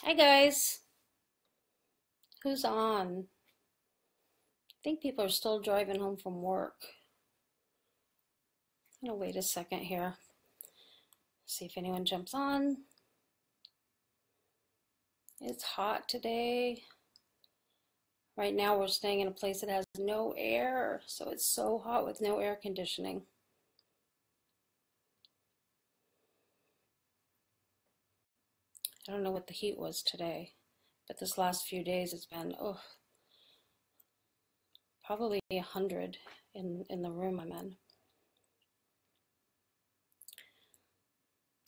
Hi guys, who's on? I think people are still driving home from work. I'm gonna wait a second here, see if anyone jumps on. It's hot today. Right now we're staying in a place that has no air, so it's so hot with no air conditioning. I don't know what the heat was today, but this last few days it's been, probably 100 in the room I'm in.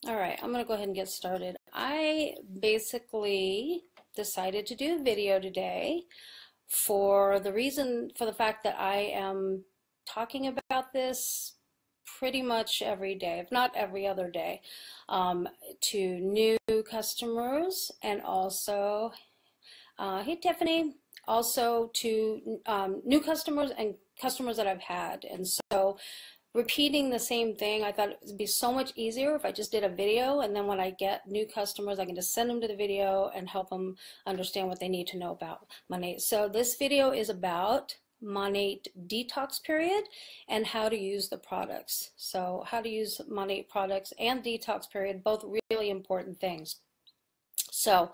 All right, I'm gonna go ahead and get started. I basically decided to do a video today for the fact that I am talking about this pretty much every day, if not every other day, to new customers and also, hey Tiffany, also to new customers and customers that I've had. And so repeating the same thing, I thought it would be so much easier if I just did a video, and then when I get new customers, I can just send them to the video and help them understand what they need to know about Monat. So this video is about Monat Detox period and how to use the products. So how to use Monat products and detox period, both really important things. So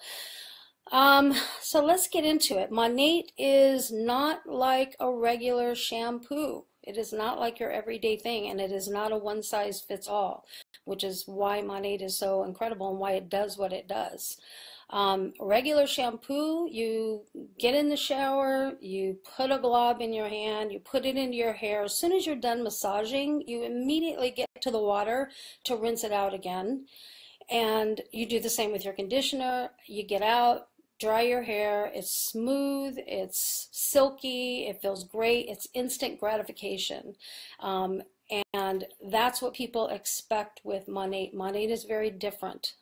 let's get into it. Monat is not like a regular shampoo. It is not like your everyday thing, and it is not a one-size-fits-all, which is why Monat is so incredible and why it does what it does. Regular shampoo, you get in the shower, you put a glob in your hand, you put it into your hair. As soon as you're done massaging, you immediately get to the water to rinse it out again. And you do the same with your conditioner. You get out, dry your hair, it's smooth, it's silky, it feels great, it's instant gratification. And that's what people expect with Monat. Monat is very different.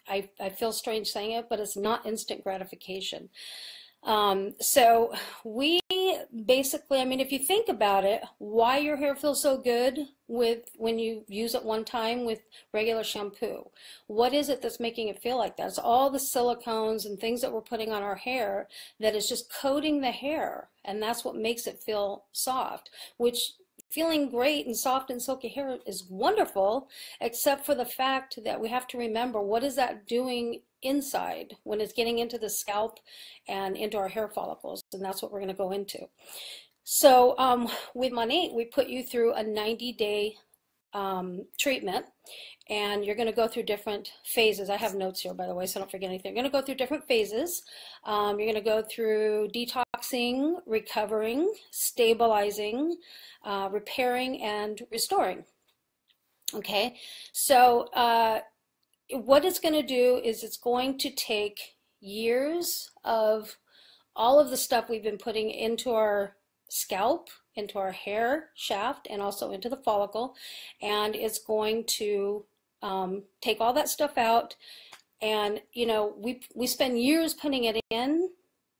I feel strange saying it, but it's not instant gratification. So we basically, I mean, if you think about it, why your hair feels so good when you use it one time with regular shampoo. What is it that's making it feel like that? It's all the silicones and things that we're putting on our hair that is just coating the hair, and that's what makes it feel soft, which feeling great and soft and silky hair is wonderful, except for the fact that we have to remember, what is that doing inside when it's getting into the scalp and into our hair follicles? And that's what we're going to go into. So with Monat, we put you through a 90-day treatment, and you're going to go through different phases. I have notes here, by the way, so don't forget anything. You're going to go through different phases. You're going to go through detoxing, recovering, stabilizing, repairing, and restoring. Okay, so what it's going to do is it's going to take years of all of the stuff we've been putting into our scalp, into our hair shaft, and also into the follicle, and it's going to take all that stuff out. And you know, we spend years putting it in.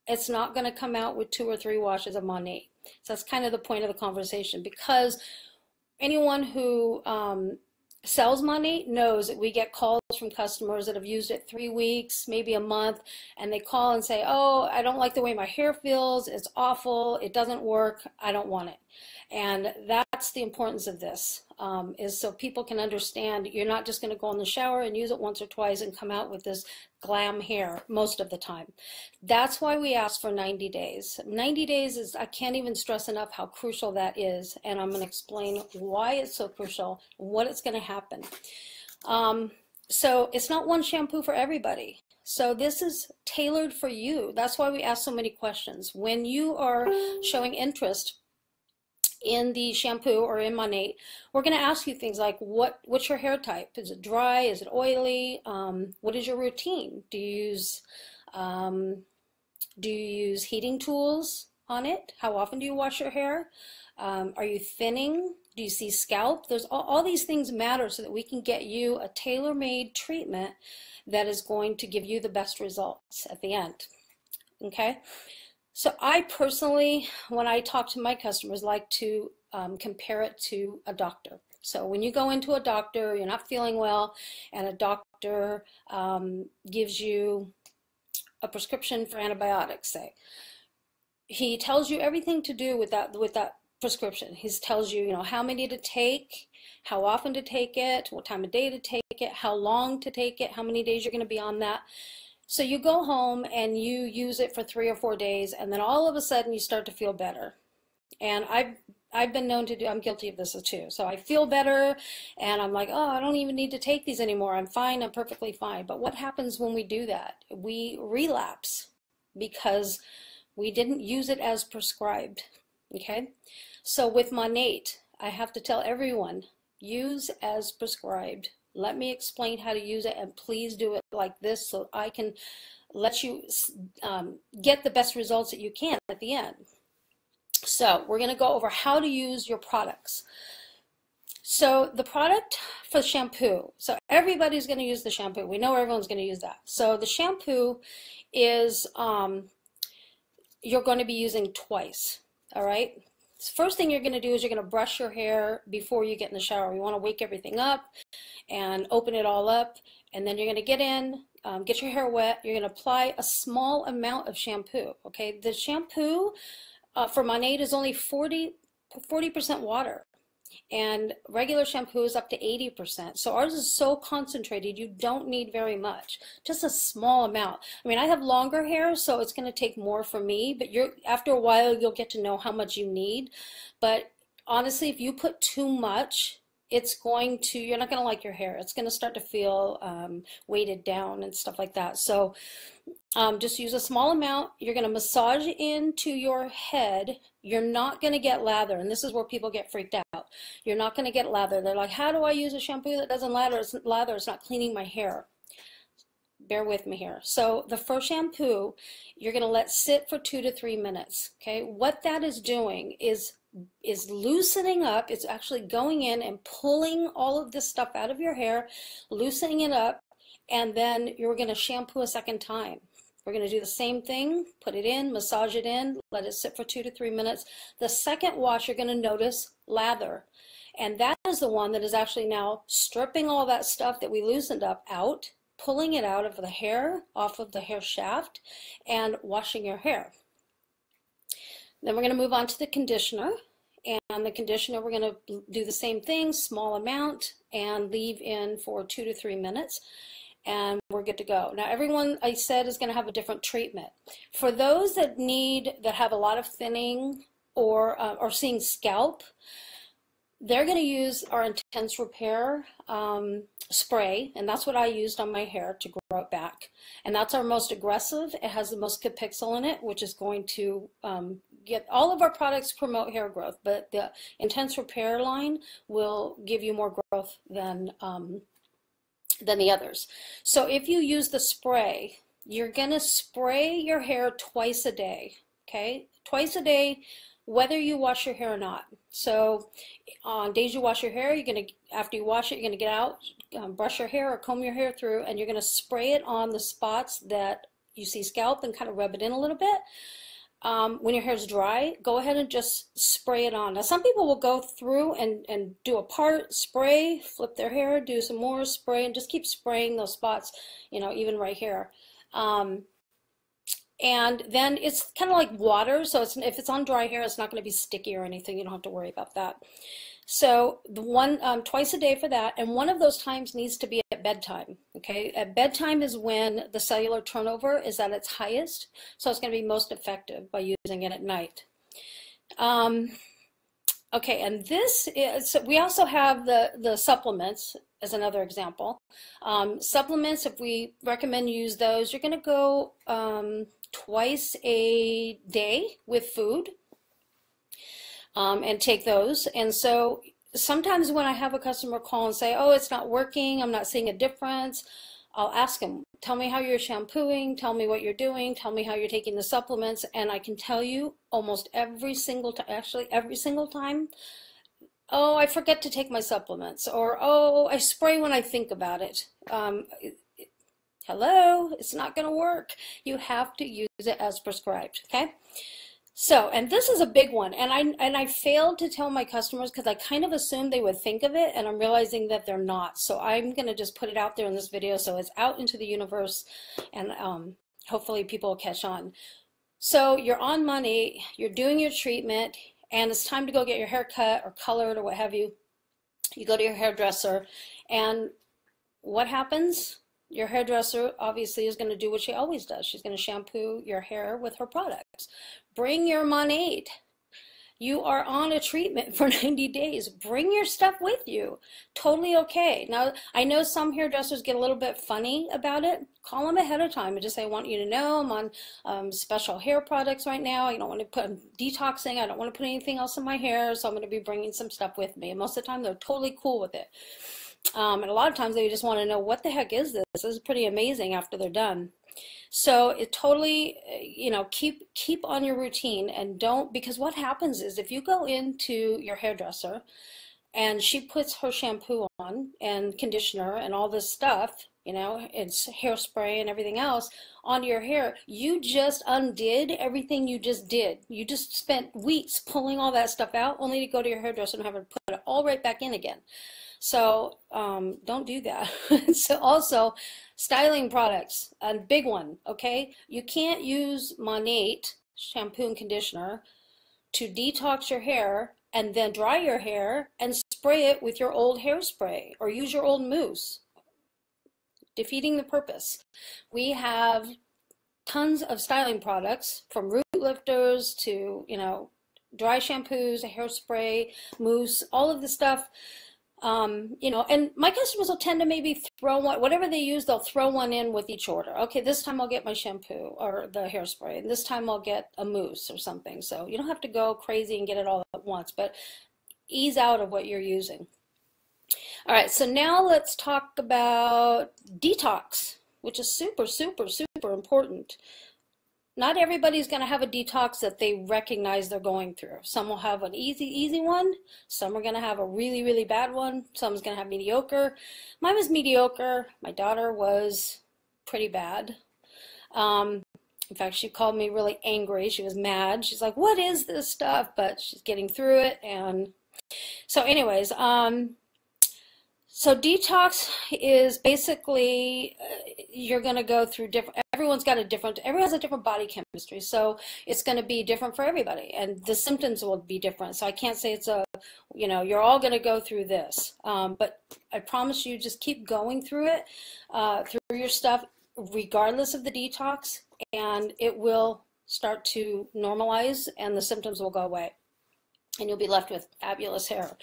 It's not going to come out with 2 or 3 washes of Monat. So that's kind of the point of the conversation, because anyone who sells Monat knows that we get calls from customers that have used it 3 weeks, maybe a month, and they call and say, oh, I don't like the way my hair feels, it's awful, it doesn't work, I don't want it. And that's the importance of this, is so people can understand you're not just going to go in the shower and use it once or twice and come out with this glam hair most of the time. That's why we ask for 90 days. 90 days is, I can't even stress enough how crucial that is, and I'm going to explain why it's so crucial, what it's going to happen. So it's not one shampoo for everybody. So this is tailored for you. That's why we ask so many questions. When you are showing interest in the shampoo or in Monat, we're going to ask you things like, what's your hair type? Is it dry? Is it oily? What is your routine? Do you use heating tools on it? How often do you wash your hair? Are you thinning? Do you see scalp? There's all these things matter so that we can get you a tailor-made treatment that is going to give you the best results at the end. Okay? So I personally, when I talk to my customers, like to compare it to a doctor. So when you go into a doctor, you're not feeling well, and a doctor gives you a prescription for antibiotics, say. He tells you everything to do with that prescription. He tells you, you know, how many to take, how often to take it, what time of day to take it, how long to take it, how many days you're going to be on that. So you go home and you use it for 3 or 4 days, and then all of a sudden you start to feel better. And I've been known to do, I'm guilty of this too. So I feel better and I'm like, oh, I don't even need to take these anymore. I'm fine, I'm perfectly fine. But what happens when we do that? We relapse because we didn't use it as prescribed, okay? So with Monat, I have to tell everyone, use as prescribed. Let me explain how to use it, and please do it like this so I can let you get the best results that you can at the end. So we're gonna go over how to use your products. So the product for shampoo, so everybody's gonna use the shampoo. We know everyone's gonna use that. So the shampoo is, you're going to be using twice, all right? First thing you're going to do is you're going to brush your hair before you get in the shower. You want to wake everything up and open it all up, and then you're going to get in, get your hair wet. You're going to apply a small amount of shampoo, okay? The shampoo for Monat is only 40% water, and regular shampoo is up to 80%. So ours is so concentrated, you don't need very much, just a small amount. I mean, I have longer hair, so it's going to take more for me, but after a while, you'll get to know how much you need. But honestly, if you put too much, you're not going to like your hair. It's going to start to feel weighted down and stuff like that. So just use a small amount. You're going to massage into your head. You're not going to get lather, and this is where people get freaked out. You're not going to get lather. They're like, how do I use a shampoo that doesn't lather? It's not cleaning my hair. Bear with me here. So the first shampoo, you're going to let sit for 2 to 3 minutes. Okay, what that is doing is loosening up. It's actually going in and pulling all of this stuff out of your hair, loosening it up, and then you're going to shampoo a second time. We're going to do the same thing, put it in, massage it in, let it sit for 2 to 3 minutes. The second wash, you're going to notice lather. And that is the one that is actually now stripping all that stuff that we loosened up out, pulling it out of the hair, off of the hair shaft, and washing your hair. Then we're going to move on to the conditioner. And the conditioner, we're going to do the same thing, small amount, and leave in for 2 to 3 minutes. And we're good to go. Now, everyone, I said, is going to have a different treatment. For those that have a lot of thinning or seeing scalp, they're going to use our Intense Repair spray, and that's what I used on my hair to grow it back. And that's our most aggressive. It has the most capixyl in it, which is going to get all of our products promote hair growth, but the Intense Repair line will give you more growth than the others. So if you use the spray, you're going to spray your hair twice a day, okay? Twice a day, whether you wash your hair or not. So on days you wash your hair, after you wash it, you're going to get out, brush your hair or comb your hair through, and you're going to spray it on the spots that you see scalp and kind of rub it in a little bit. When your hair's dry, go ahead and just spray it on. Now, some people will go through and do a part, spray, flip their hair, do some more, spray, and just keep spraying those spots, you know, even right here. And then it's kind of like water, so if it's on dry hair, it's not going to be sticky or anything. You don't have to worry about that. So twice a day for that, and one of those times needs to be at bedtime. Okay, at bedtime is when the cellular turnover is at its highest, so it's going to be most effective by using it at night. Okay, and this is, so we also have the supplements as another example. Supplements, if we recommend you use those, you're going to go twice a day with food. And take those. And so sometimes when I have a customer call and say, oh, it's not working, I'm not seeing a difference, I'll ask them, tell me how you're shampooing, tell me what you're doing, tell me how you're taking the supplements, and I can tell you almost every single time, actually every single time, oh, I forget to take my supplements, or oh, I spray when I think about it. Hello, it's not going to work. You have to use it as prescribed, okay? So, and this is a big one, and I failed to tell my customers because I kind of assumed they would think of it, and I'm realizing that they're not. So I'm going to just put it out there in this video so it's out into the universe, and hopefully people will catch on. So you're on Monat, you're doing your treatment, and it's time to go get your hair cut or colored or what have you. You go to your hairdresser, and what happens? Your hairdresser obviously is going to do what she always does. She's going to shampoo your hair with her products. Bring your Monat. You are on a treatment for 90 days. Bring your stuff with you. Totally okay. Now, I know some hairdressers get a little bit funny about it. Call them ahead of time and just say, I want you to know I'm on special hair products right now. I don't want to put detoxing. I don't want to put anything else in my hair, so I'm going to be bringing some stuff with me. And most of the time, they're totally cool with it. And a lot of times, they just want to know, what the heck is this? This is pretty amazing after they're done. So it totally, keep on your routine, and don't, because what happens is if you go into your hairdresser and she puts her shampoo on and conditioner and all this stuff, it's hairspray and everything else onto your hair, you just undid everything you just did. You just spent weeks pulling all that stuff out only to go to your hairdresser and have her put it all right back in again. So don't do that. So also, styling products, a big one, okay? You can't use Monat shampoo and conditioner to detox your hair and then dry your hair and spray it with your old hairspray or use your old mousse. Defeating the purpose. We have tons of styling products, from root lifters to, dry shampoos, hairspray, mousse, all of the stuff. And my customers will tend to maybe throw one, whatever they use, they'll throw one in with each order. Okay, this time I'll get my shampoo or the hairspray, and this time I'll get a mousse or something. So you don't have to go crazy and get it all at once, but ease out of what you're using. All right, so now let's talk about detox, which is super, super, super important. Not everybody's going to have a detox that they recognize they're going through. Some will have an easy one. Some are going to have a really, really bad one. Some's going to have mediocre. Mine was mediocre. My daughter was pretty bad. In fact, she called me really angry. She was mad. She's like, what is this stuff? But she's getting through it. And so anyways, so detox is basically, you're going to go through different, everyone has a different body chemistry, so it's going to be different for everybody, and the symptoms will be different. So I can't say it's you're all going to go through this, but I promise you, just keep going through it, through your stuff, regardless of the detox, and it will start to normalize, and the symptoms will go away, and you'll be left with fabulous hair.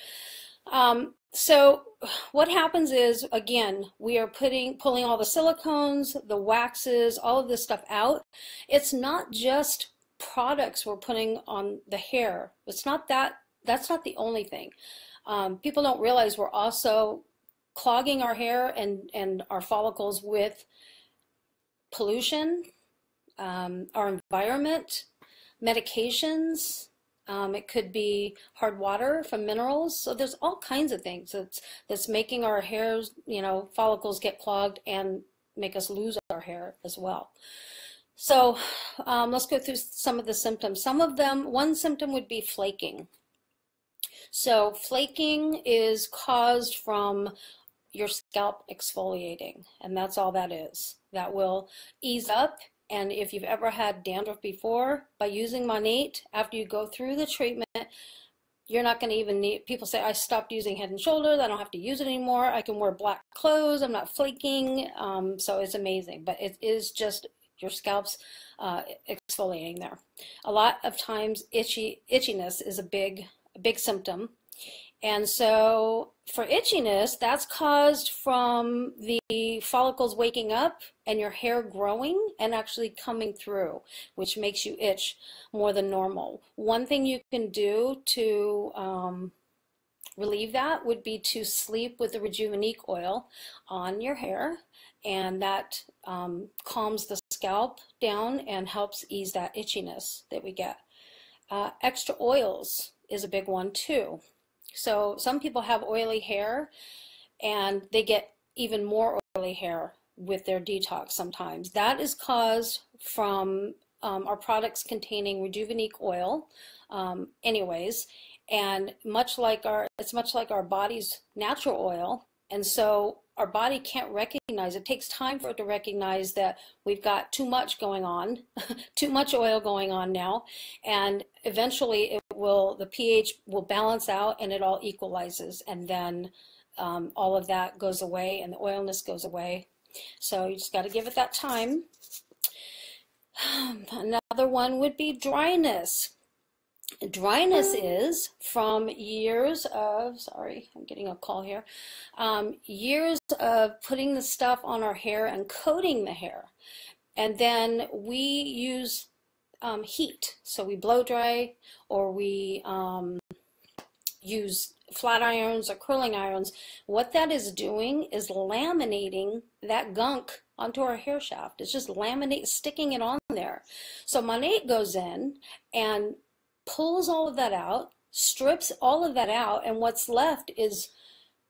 So what happens is, again, we are pulling all the silicones, the waxes, all of this stuff out. It's not just products we're putting on the hair. It's not that, that's not the only thing. People don't realize we're also clogging our hair and our follicles with pollution, our environment, medications. It could be hard water from minerals. So there's all kinds of things that's making our hairs, follicles get clogged and make us lose our hair as well. So let's go through some of the symptoms. Some of them, one symptom would be flaking. So flaking is caused from your scalp exfoliating, and that's all that is. That will ease up. And if you've ever had dandruff before, by using Monat, after you go through the treatment, you're not going to even need, people say, I stopped using Head and Shoulders, I don't have to use it anymore, I can wear black clothes, I'm not flaking, so it's amazing. But it is just your scalp's exfoliating there. A lot of times itchiness is a big symptom. And so for itchiness, that's caused from the follicles waking up and your hair growing and actually coming through, which makes you itch more than normal. One thing you can do to relieve that would be to sleep with the Rejuvenate oil on your hair, and that calms the scalp down and helps ease that itchiness that we get. Extra oils is a big one too. So some people have oily hair and they get even more oily hair with their detox sometimes. That is caused from our products containing Rejuvenate oil anyways, and it's much like our body's natural oil. And so our body can't recognize. It takes time for it to recognize that we've got too much going on, too much oil going on now, and eventually the pH will balance out and it all equalizes, and then all of that goes away and the oilness goes away. So you just got to give it that time. Another one would be dryness. Dryness is from years of, sorry, I'm getting a call here, years of putting the stuff on our hair and coating the hair. And then we use heat. So we blow dry, or we use flat irons or curling irons. What that is doing is laminating that gunk onto our hair shaft. It's just sticking it on there. So Monat goes in and pulls all of that out, strips all of that out, and what's left is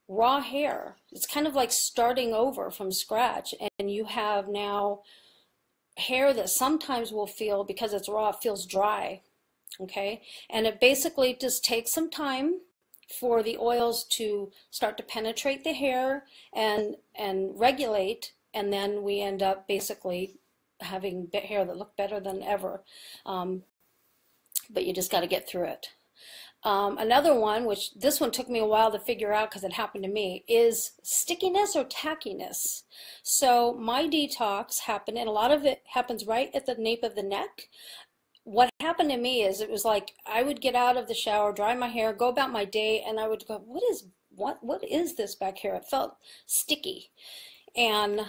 raw hair. It's kind of like starting over from scratch, and you have now hair that sometimes will feel, because it's raw, it feels dry. Okay, and it basically just takes some time for the oils to start to penetrate the hair and regulate, and then we end up basically having hair that look better than ever. But you just got to get through it. Another one, which this one took me a while to figure out because it happened to me, is stickiness or tackiness. So my detox happened, and a lot of it happens right at the nape of the neck. What happened to me is, it was like I would get out of the shower, dry my hair, go about my day, and I would go, what is this back here? It felt sticky. And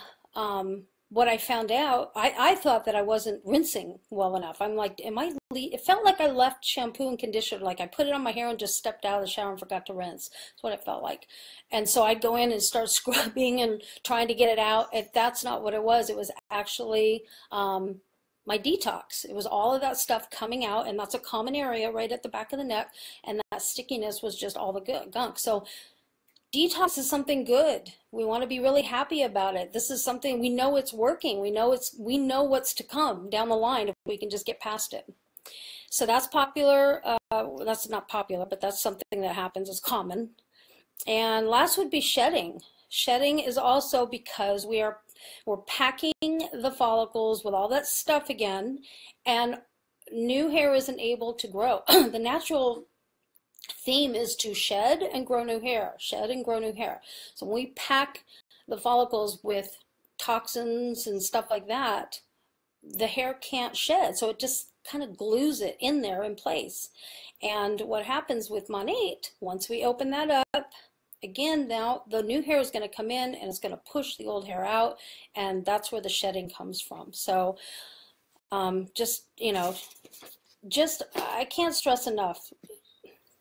what I found out, I thought that I wasn't rinsing well enough. I'm like, it felt like I left shampoo and conditioner, like I put it on my hair and just stepped out of the shower and forgot to rinse. That's what it felt like. And so I'd go in and start scrubbing and trying to get it out. And that's not what it was. It was actually my detox. It was all of that stuff coming out, and that's a common area right at the back of the neck. And that stickiness was just all the gunk. So detox is something good. We want to be really happy about it. This is something we know it's working. We know what's to come down the line if we can just get past it. So that's popular. That's not popular, but that's something that happens. It's common. And last would be shedding. Shedding is also because we're packing the follicles with all that stuff again, and new hair isn't able to grow. The natural theme is to shed and grow new hair, shed and grow new hair. So when we pack the follicles with toxins and stuff like that, the hair can't shed, so it just kind of glues it in there in place. And what happens with Monat, once we open that up, again, now the new hair is going to come in and it's going to push the old hair out, and that's where the shedding comes from. So just, you know, I can't stress enough,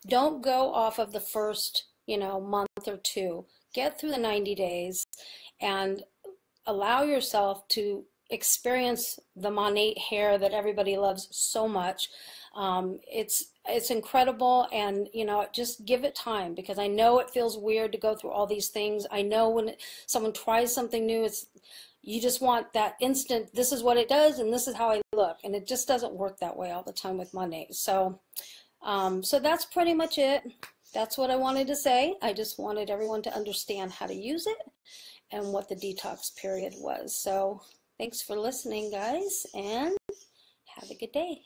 don't go off of the first, you know, month or two. Get through the 90 days and allow yourself to experience the Monat hair that everybody loves so much. It's incredible, and you know, just give it time, because I know it feels weird to go through all these things. I know when someone tries something new, you just want that instant, this is what it does and this is how I look, and it just doesn't work that way all the time with Monat. So so that's pretty much it. That's what I wanted to say. I just wanted everyone to understand how to use it and what the detox period was. So thanks for listening, guys, and have a good day.